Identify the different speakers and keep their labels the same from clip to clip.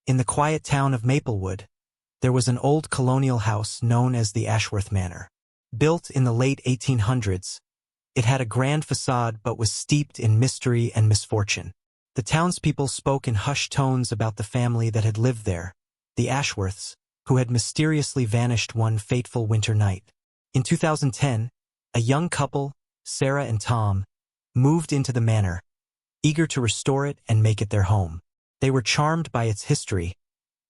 Speaker 1: In the quiet town of Maplewood, there was an old colonial house known as the Ashworth Manor. Built in the late 1800s, it had a grand facade but was steeped in mystery and misfortune. The townspeople spoke in hushed tones about the family that had lived there, the Ashworths, who had mysteriously vanished one fateful winter night. In 2010, a young couple, Clara and Tom, moved into the manor, eager to restore it and make it their home. They were charmed by its history,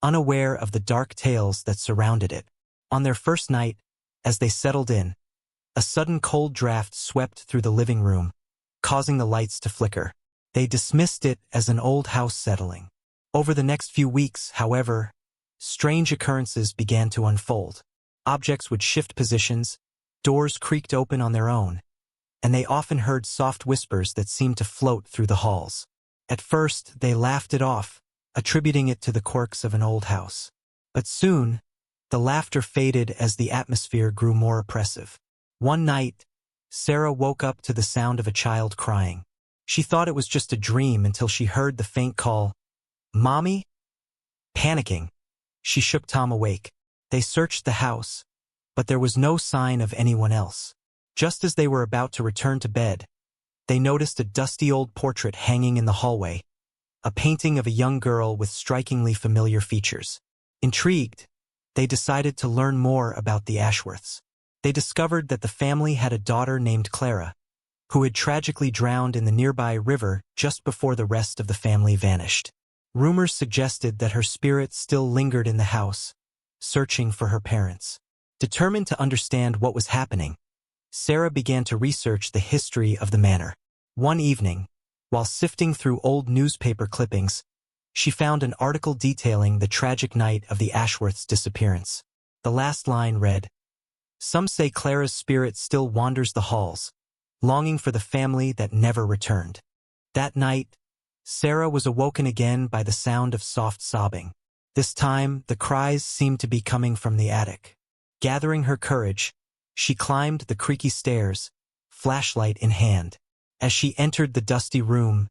Speaker 1: unaware of the dark tales that surrounded it. On their first night, as they settled in, a sudden cold draft swept through the living room, causing the lights to flicker. They dismissed it as an old house settling. Over the next few weeks, however, strange occurrences began to unfold. Objects would shift positions, doors creaked open on their own, and they often heard soft whispers that seemed to float through the halls. At first, they laughed it off, attributing it to the quirks of an old house. But soon, the laughter faded as the atmosphere grew more oppressive. One night, Clara woke up to the sound of a child crying. She thought it was just a dream until she heard the faint call, "Mommy?" Panicking, she shook Tom awake. They searched the house, but there was no sign of anyone else. Just as they were about to return to bed, they noticed a dusty old portrait hanging in the hallway, a painting of a young girl with strikingly familiar features. Intrigued, they decided to learn more about the Ashworths. They discovered that the family had a daughter named Clara, who had tragically drowned in the nearby river just before the rest of the family vanished. Rumors suggested that her spirit still lingered in the house, searching for her parents. Determined to understand what was happening, Clara began to research the history of the manor. One evening, while sifting through old newspaper clippings, she found an article detailing the tragic night of the Ashworths' disappearance. The last line read, "Some say Clara's spirit still wanders the halls, longing for the family that never returned." That night, Clara was awoken again by the sound of soft sobbing. This time, the cries seemed to be coming from the attic. Gathering her courage, she climbed the creaky stairs, flashlight in hand. As she entered the dusty room,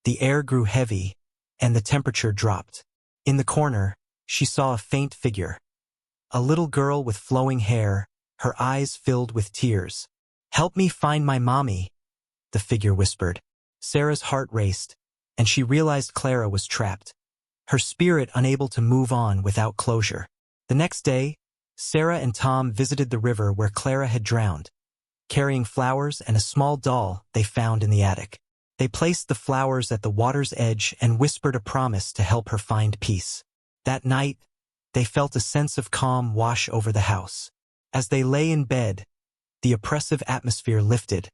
Speaker 1: the air grew heavy, and the temperature dropped. In the corner, she saw a faint figure. A little girl with flowing hair, her eyes filled with tears. "Help me find my mommy," the figure whispered. Sarah's heart raced, and she realized Clara was trapped, her spirit unable to move on without closure. The next day, Clara and Tom visited the river where Clara had drowned, carrying flowers and a small doll they found in the attic. They placed the flowers at the water's edge and whispered a promise to help her find peace. That night, they felt a sense of calm wash over the house. As they lay in bed, the oppressive atmosphere lifted,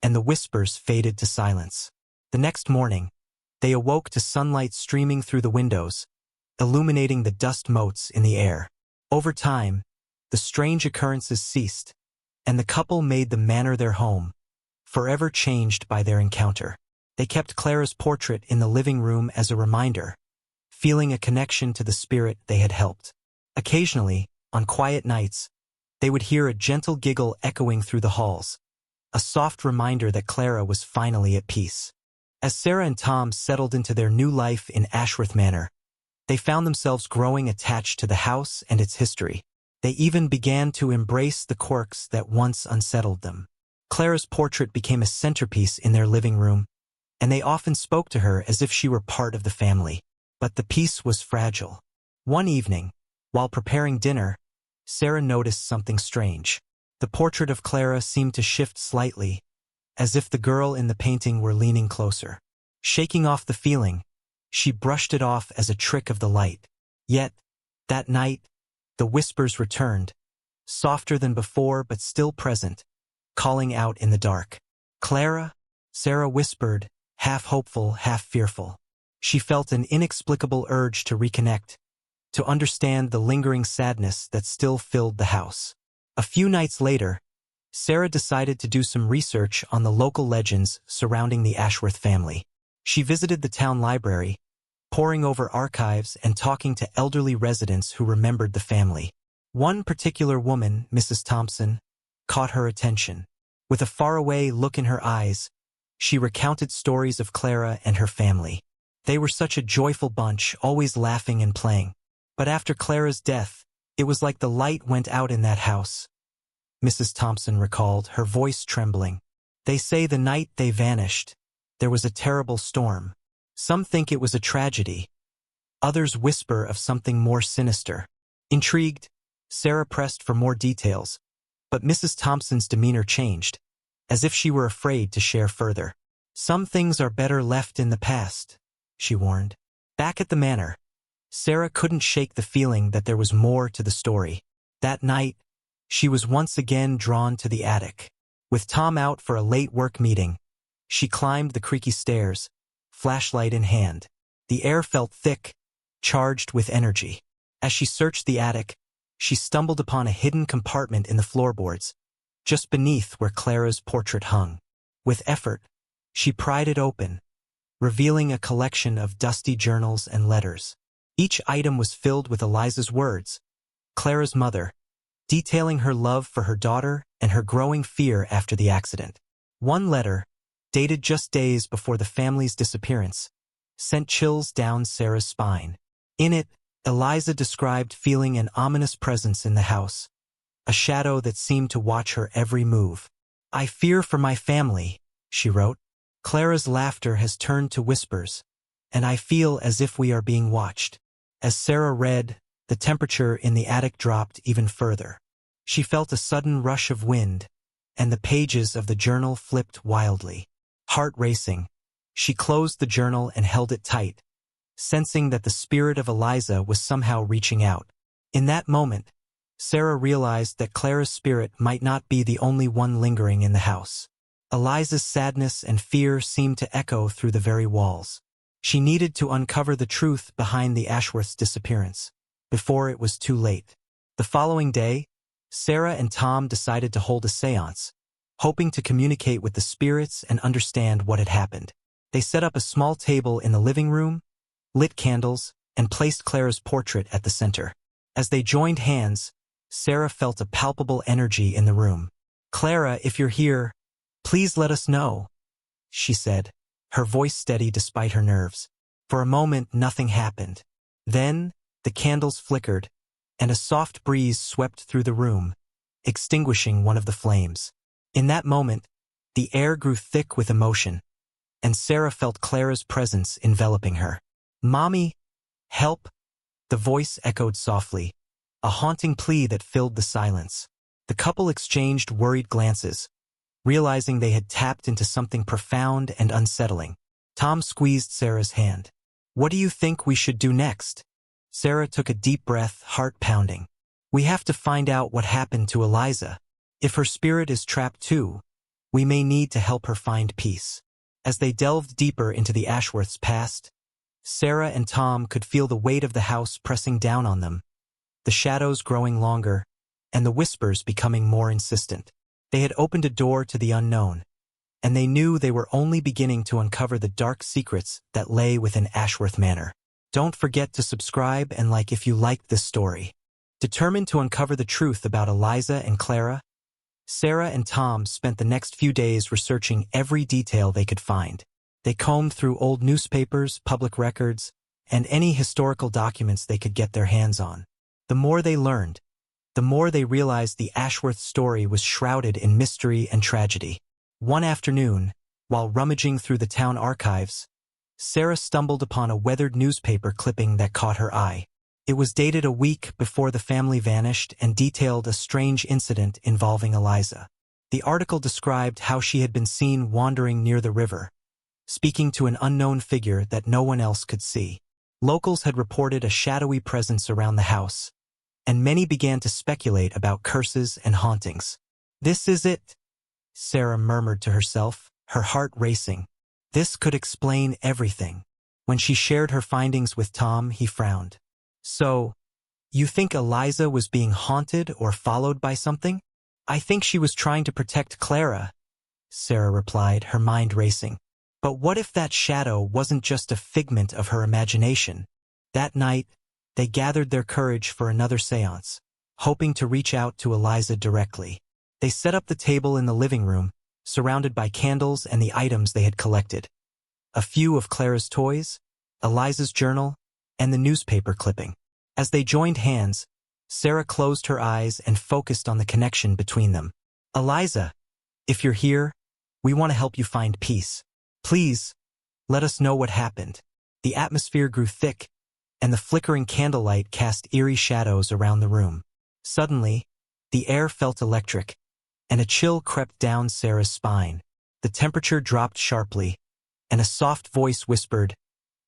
Speaker 1: and the whispers faded to silence. The next morning, they awoke to sunlight streaming through the windows, illuminating the dust motes in the air. Over time, the strange occurrences ceased, and the couple made the manor their home, forever changed by their encounter. They kept Clara's portrait in the living room as a reminder, feeling a connection to the spirit they had helped. Occasionally, on quiet nights, they would hear a gentle giggle echoing through the halls, a soft reminder that Clara was finally at peace. As Clara and Tom settled into their new life in Ashworth Manor, they found themselves growing attached to the house and its history. They even began to embrace the quirks that once unsettled them. Clara's portrait became a centerpiece in their living room, and they often spoke to her as if she were part of the family. But the peace was fragile. One evening, while preparing dinner, Clara noticed something strange. The portrait of Clara seemed to shift slightly, as if the girl in the painting were leaning closer. Shaking off the feeling, she brushed it off as a trick of the light. Yet, that night, the whispers returned, softer than before but still present, calling out in the dark. "Clara?" Clara whispered, half hopeful, half fearful. She felt an inexplicable urge to reconnect, to understand the lingering sadness that still filled the house. A few nights later, Clara decided to do some research on the local legends surrounding the Ashworth family. She visited the town library, poring over archives and talking to elderly residents who remembered the family. One particular woman, Mrs. Thompson, caught her attention. With a faraway look in her eyes, she recounted stories of Clara and her family. They were such a joyful bunch, always laughing and playing. But after Clara's death, it was like the light went out in that house. Mrs. Thompson recalled, her voice trembling. They say the night they vanished, there was a terrible storm. Some think it was a tragedy. Others whisper of something more sinister. Intrigued, Sarah pressed for more details, but Mrs. Thompson's demeanor changed, as if she were afraid to share further. Some things are better left in the past, she warned. Back at the manor, Sarah couldn't shake the feeling that there was more to the story. That night, she was once again drawn to the attic. With Tom out for a late work meeting, she climbed the creaky stairs, flashlight in hand. The air felt thick, charged with energy. As she searched the attic, she stumbled upon a hidden compartment in the floorboards, just beneath where Clara's portrait hung. With effort, she pried it open, revealing a collection of dusty journals and letters. Each item was filled with Eliza's words, Clara's mother, detailing her love for her daughter and her growing fear after the accident. One letter, dated just days before the family's disappearance, sent chills down Sarah's spine. In it, Eliza described feeling an ominous presence in the house, a shadow that seemed to watch her every move. I fear for my family, she wrote. Clara's laughter has turned to whispers, and I feel as if we are being watched. As Sarah read, the temperature in the attic dropped even further. She felt a sudden rush of wind, and the pages of the journal flipped wildly. Heart racing, she closed the journal and held it tight, sensing that the spirit of Eliza was somehow reaching out. In that moment, Sarah realized that Clara's spirit might not be the only one lingering in the house. Eliza's sadness and fear seemed to echo through the very walls. She needed to uncover the truth behind the Ashworths' disappearance, before it was too late. The following day, Sarah and Tom decided to hold a séance, hoping to communicate with the spirits and understand what had happened. They set up a small table in the living room, lit candles, and placed Clara's portrait at the center. As they joined hands, Sarah felt a palpable energy in the room. Clara, if you're here, please let us know, she said, her voice steady despite her nerves. For a moment, nothing happened. Then, the candles flickered, and a soft breeze swept through the room, extinguishing one of the flames. In that moment, the air grew thick with emotion, and Sarah felt Clara's presence enveloping her. Mommy, help! The voice echoed softly, a haunting plea that filled the silence. The couple exchanged worried glances, realizing they had tapped into something profound and unsettling. Tom squeezed Sarah's hand. What do you think we should do next? Sarah took a deep breath, heart pounding. We have to find out what happened to Eliza. If her spirit is trapped too, we may need to help her find peace. As they delved deeper into the Ashworths' past, Sarah and Tom could feel the weight of the house pressing down on them, the shadows growing longer, and the whispers becoming more insistent. They had opened a door to the unknown, and they knew they were only beginning to uncover the dark secrets that lay within Ashworth Manor. Don't forget to subscribe and like if you liked this story. Determined to uncover the truth about Eliza and Clara, Sarah and Tom spent the next few days researching every detail they could find. They combed through old newspapers, public records, and any historical documents they could get their hands on. The more they learned, the more they realized the Ashworth story was shrouded in mystery and tragedy. One afternoon, while rummaging through the town archives, Sarah stumbled upon a weathered newspaper clipping that caught her eye. It was dated a week before the family vanished and detailed a strange incident involving Eliza. The article described how she had been seen wandering near the river, speaking to an unknown figure that no one else could see. Locals had reported a shadowy presence around the house, and many began to speculate about curses and hauntings. This is it, Sarah murmured to herself, her heart racing. This could explain everything. When she shared her findings with Tom, he frowned. So, you think Eliza was being haunted or followed by something? I think she was trying to protect Clara, Sarah replied, her mind racing. But what if that shadow wasn't just a figment of her imagination? That night, they gathered their courage for another séance, hoping to reach out to Eliza directly. They set up the table in the living room, surrounded by candles and the items they had collected. A few of Clara's toys, Eliza's journal, and the newspaper clipping. As they joined hands, Sarah closed her eyes and focused on the connection between them. Eliza, if you're here, we want to help you find peace. Please, let us know what happened. The atmosphere grew thick, and the flickering candlelight cast eerie shadows around the room. Suddenly, the air felt electric, and a chill crept down Sarah's spine. The temperature dropped sharply, and a soft voice whispered,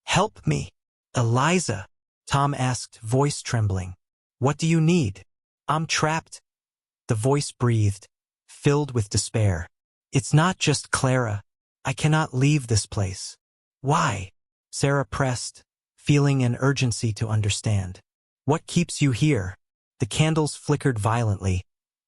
Speaker 1: "Help me." "Eliza," Tom asked, voice trembling. "What do you need?" "I'm trapped," the voice breathed, filled with despair. "It's not just Clara. I cannot leave this place." "Why?" Sarah pressed, feeling an urgency to understand. "What keeps you here?" The candles flickered violently,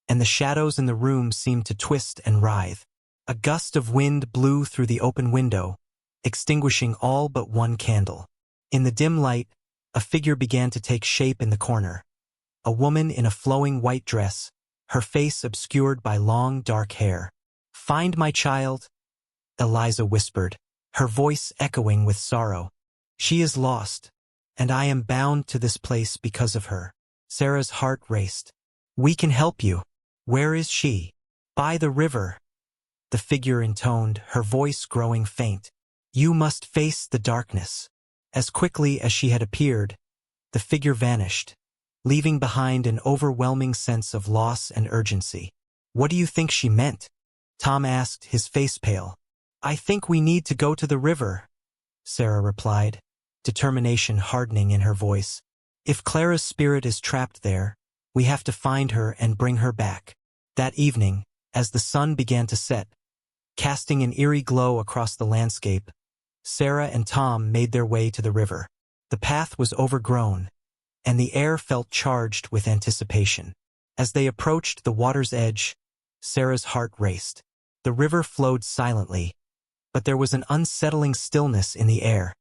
Speaker 1: and the shadows in the room seemed to twist and writhe. A gust of wind blew through the open window, extinguishing all but one candle. In the dim light, a figure began to take shape in the corner. A woman in a flowing white dress, her face obscured by long dark hair. "Find my child," Eliza whispered, her voice echoing with sorrow. "She is lost, and I am bound to this place because of her." Sarah's heart raced. "We can help you." "Where is she?" "By the river," the figure intoned, her voice growing faint. "You must face the darkness." As quickly as she had appeared, the figure vanished, leaving behind an overwhelming sense of loss and urgency. "What do you think she meant?" Tom asked, his face pale. "I think we need to go to the river," Sarah replied, determination hardening in her voice. "If Clara's spirit is trapped there, we have to find her and bring her back." That evening, as the sun began to set, casting an eerie glow across the landscape, Sarah and Tom made their way to the river. The path was overgrown, and the air felt charged with anticipation. As they approached the water's edge, Sarah's heart raced. The river flowed silently, but there was an unsettling stillness in the air,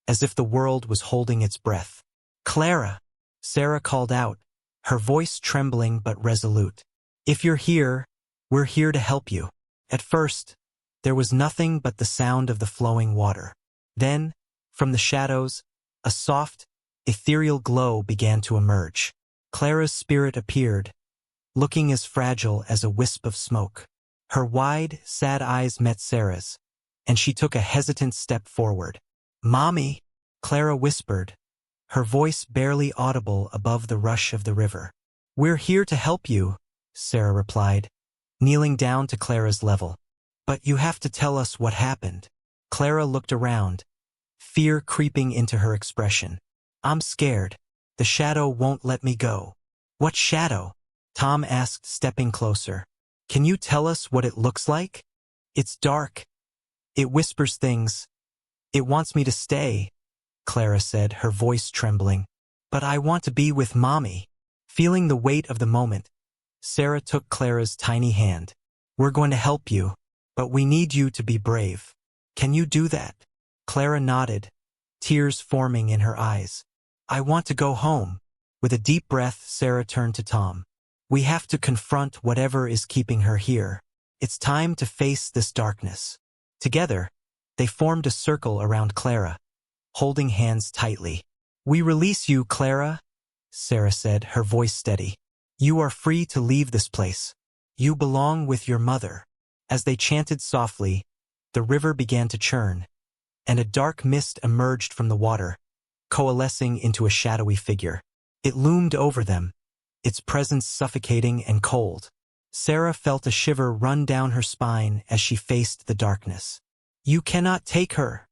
Speaker 1: as if the world was holding its breath. "Clara," Sarah called out, her voice trembling but resolute. "If you're here, we're here to help you." At first, there was nothing but the sound of the flowing water. Then, from the shadows, a soft, ethereal glow began to emerge. Clara's spirit appeared, looking as fragile as a wisp of smoke. Her wide, sad eyes met Sarah's, and she took a hesitant step forward. "Mommy," Clara whispered, her voice barely audible above the rush of the river. "We're here to help you," Sarah replied, kneeling down to Clara's level. "But you have to tell us what happened." Clara looked around, fear creeping into her expression. "I'm scared. The shadow won't let me go." "What shadow?" Tom asked, stepping closer. "Can you tell us what it looks like?" "It's dark. It whispers things. It wants me to stay," Clara said, her voice trembling. "But I want to be with Mommy." Feeling the weight of the moment, Sarah took Clara's tiny hand. "We're going to help you, but we need you to be brave. Can you do that?" Clara nodded, tears forming in her eyes. "I want to go home." With a deep breath, Sarah turned to Tom. "We have to confront whatever is keeping her here. It's time to face this darkness." Together, they formed a circle around Clara, holding hands tightly. "We release you, Clara," Sarah said, her voice steady. "You are free to leave this place. You belong with your mother." As they chanted softly, the river began to churn, and a dark mist emerged from the water, coalescing into a shadowy figure. It loomed over them, its presence suffocating and cold. Sarah felt a shiver run down her spine as she faced the darkness. "You cannot take her,"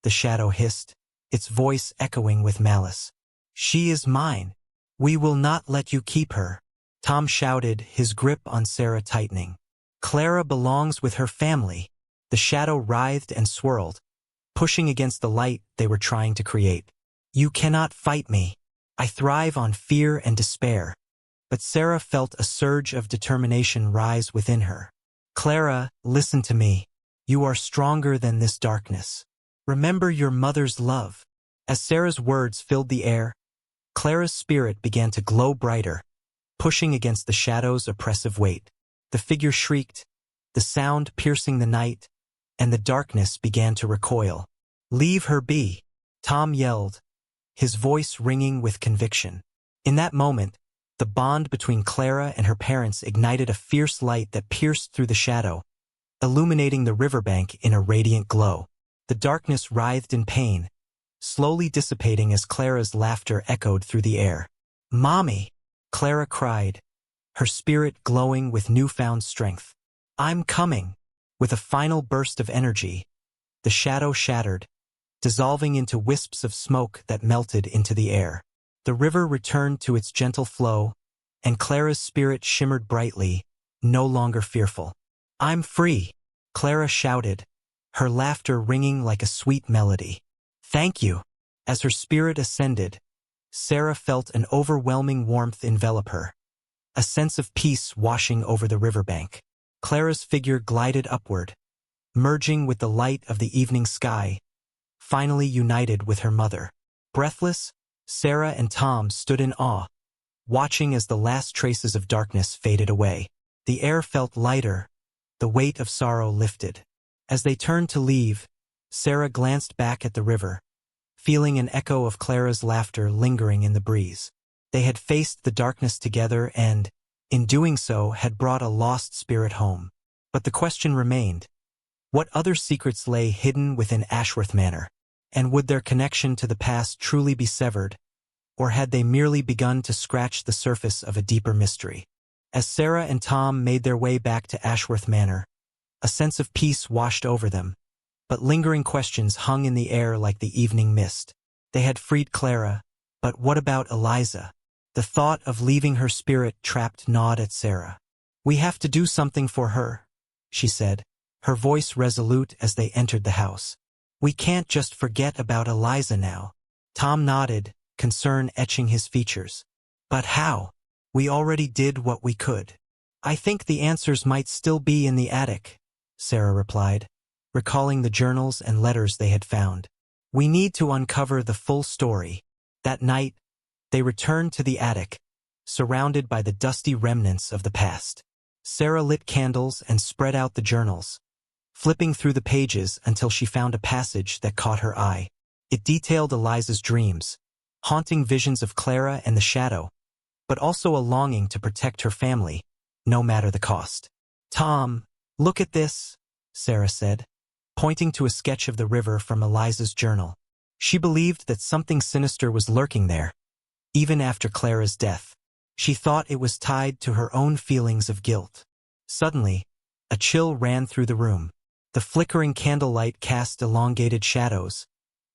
Speaker 1: the shadow hissed, its voice echoing with malice. "She is mine. We will not let you keep her." Tom shouted, his grip on Sarah tightening. "Clara belongs with her family." The shadow writhed and swirled, pushing against the light they were trying to create. "You cannot fight me. I thrive on fear and despair." But Sarah felt a surge of determination rise within her. "Clara, listen to me. You are stronger than this darkness. Remember your mother's love." As Sarah's words filled the air, Clara's spirit began to glow brighter, pushing against the shadow's oppressive weight. The figure shrieked, the sound piercing the night, and the darkness began to recoil. "Leave her be," Tom yelled, his voice ringing with conviction. In that moment, the bond between Clara and her parents ignited a fierce light that pierced through the shadow, illuminating the riverbank in a radiant glow. The darkness writhed in pain, slowly dissipating as Clara's laughter echoed through the air. "Mommy!" Clara cried, her spirit glowing with newfound strength. "I'm coming!" With a final burst of energy, the shadow shattered, dissolving into wisps of smoke that melted into the air. The river returned to its gentle flow, and Clara's spirit shimmered brightly, no longer fearful. "I'm free!" Clara shouted, her laughter ringing like a sweet melody. "Thank you!" As her spirit ascended, Sarah felt an overwhelming warmth envelop her, a sense of peace washing over the riverbank. Clara's figure glided upward, merging with the light of the evening sky, finally united with her mother. Breathless, Sarah and Tom stood in awe, watching as the last traces of darkness faded away. The air felt lighter, the weight of sorrow lifted. As they turned to leave, Sarah glanced back at the river, feeling an echo of Clara's laughter lingering in the breeze. They had faced the darkness together and, in doing so, had brought a lost spirit home. But the question remained, what other secrets lay hidden within Ashworth Manor? And would their connection to the past truly be severed, or had they merely begun to scratch the surface of a deeper mystery? As Sarah and Tom made their way back to Ashworth Manor, a sense of peace washed over them, but lingering questions hung in the air like the evening mist. They had freed Clara, but what about Eliza? The thought of leaving her spirit trapped gnawed at Sarah. "We have to do something for her," she said, her voice resolute as they entered the house. "We can't just forget about Eliza now." Tom nodded, concern etching his features. "But how? We already did what we could." "I think the answers might still be in the attic," Sarah replied, recalling the journals and letters they had found. "We need to uncover the full story." That night, they returned to the attic, surrounded by the dusty remnants of the past. Sarah lit candles and spread out the journals, flipping through the pages until she found a passage that caught her eye. It detailed Eliza's dreams, haunting visions of Clara and the shadow, but also a longing to protect her family, no matter the cost. "Tom, look at this," Sarah said, pointing to a sketch of the river from Eliza's journal. She believed that something sinister was lurking there, even after Clara's death. She thought it was tied to her own feelings of guilt. Suddenly, a chill ran through the room. The flickering candlelight cast elongated shadows,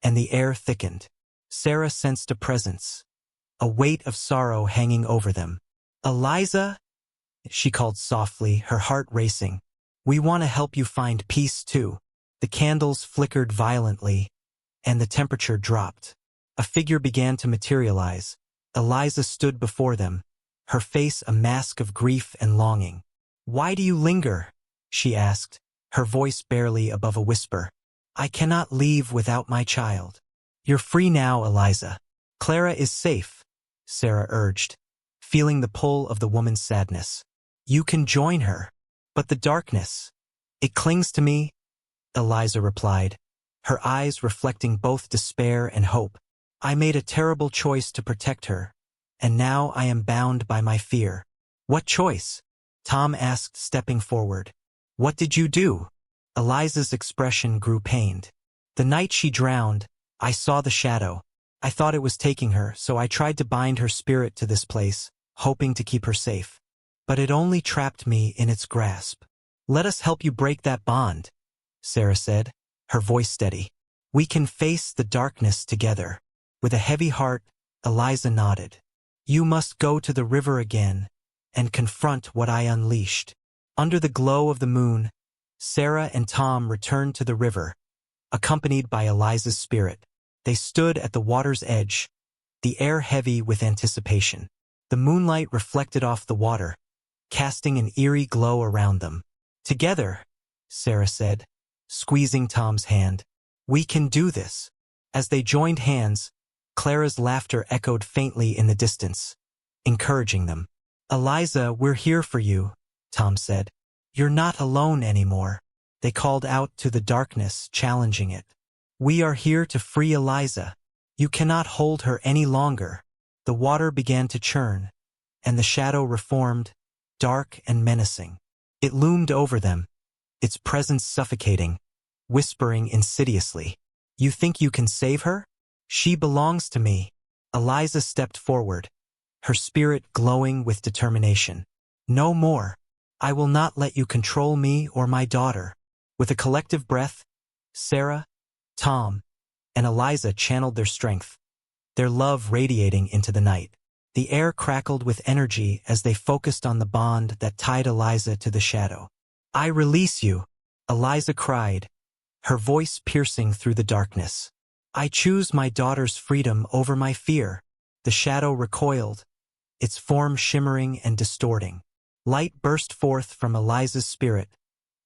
Speaker 1: and the air thickened. Sarah sensed a presence, a weight of sorrow hanging over them. "Eliza," she called softly, her heart racing. "We want to help you find peace too." The candles flickered violently, and the temperature dropped. A figure began to materialize. Eliza stood before them, her face a mask of grief and longing. "Why do you linger?" she asked, her voice barely above a whisper. "I cannot leave without my child." "You're free now, Eliza. Clara is safe," Sarah urged, feeling the pull of the woman's sadness. "You can join her." "But the darkness, it clings to me," Eliza replied, her eyes reflecting both despair and hope. "I made a terrible choice to protect her, and now I am bound by my fear." "What choice?" Tom asked, stepping forward. "What did you do?" Eliza's expression grew pained. "The night she drowned, I saw the shadow. I thought it was taking her, so I tried to bind her spirit to this place, hoping to keep her safe. But it only trapped me in its grasp." "Let us help you break that bond," Sarah said, her voice steady. "We can face the darkness together." With a heavy heart, Eliza nodded. "You must go to the river again and confront what I unleashed." Under the glow of the moon, Sarah and Tom returned to the river, accompanied by Eliza's spirit. They stood at the water's edge, the air heavy with anticipation. The moonlight reflected off the water, casting an eerie glow around them. "Together," Sarah said, squeezing Tom's hand. "We can do this." As they joined hands, Clara's laughter echoed faintly in the distance, encouraging them. "Eliza, we're here for you," Tom said. "You're not alone anymore." They called out to the darkness, challenging it. "We are here to free Eliza. You cannot hold her any longer." The water began to churn, and the shadow reformed, dark and menacing. It loomed over them, its presence suffocating, whispering insidiously, "You think you can save her? She belongs to me." Eliza stepped forward, her spirit glowing with determination. "No more. I will not let you control me or my daughter." With a collective breath, Sarah, Tom, and Eliza channeled their strength, their love radiating into the night. The air crackled with energy as they focused on the bond that tied Eliza to the shadow. "I release you," Eliza cried, her voice piercing through the darkness. "I choose my daughter's freedom over my fear." The shadow recoiled, its form shimmering and distorting. Light burst forth from Eliza's spirit,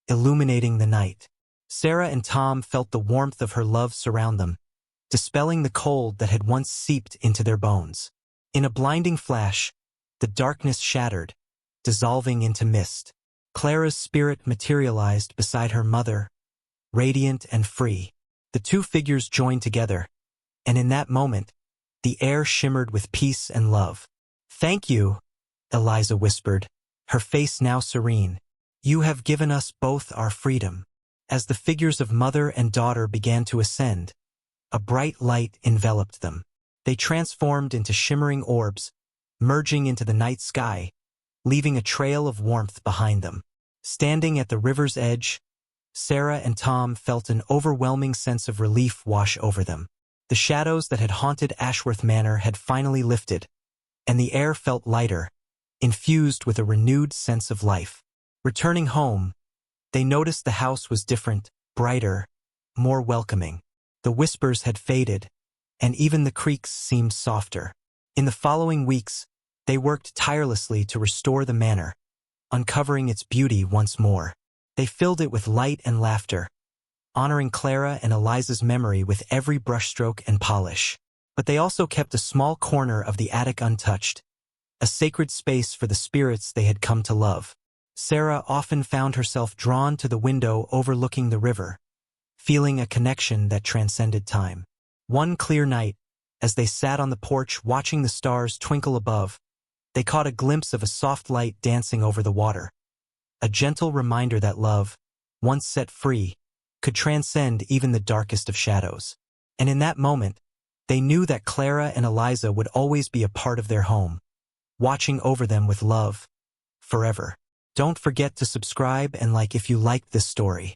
Speaker 1: illuminating the night. Sarah and Tom felt the warmth of her love surround them, dispelling the cold that had once seeped into their bones. In a blinding flash, the darkness shattered, dissolving into mist. Clara's spirit materialized beside her mother, radiant and free. The two figures joined together, and in that moment, the air shimmered with peace and love. "Thank you," Eliza whispered, her face now serene. "You have given us both our freedom." As the figures of mother and daughter began to ascend, a bright light enveloped them. They transformed into shimmering orbs, merging into the night sky, leaving a trail of warmth behind them. Standing at the river's edge, Sarah and Tom felt an overwhelming sense of relief wash over them. The shadows that had haunted Ashworth Manor had finally lifted, and the air felt lighter, infused with a renewed sense of life. Returning home, they noticed the house was different, brighter, more welcoming. The whispers had faded, and even the creaks seemed softer. In the following weeks, they worked tirelessly to restore the manor, uncovering its beauty once more. They filled it with light and laughter, honoring Clara and Eliza's memory with every brushstroke and polish. But they also kept a small corner of the attic untouched, a sacred space for the spirits they had come to love. Sarah often found herself drawn to the window overlooking the river, feeling a connection that transcended time. One clear night, as they sat on the porch watching the stars twinkle above, they caught a glimpse of a soft light dancing over the water, a gentle reminder that love, once set free, could transcend even the darkest of shadows. And in that moment, they knew that Clara and Eliza would always be a part of their home, watching over them with love, forever. Don't forget to subscribe and like if you liked this story.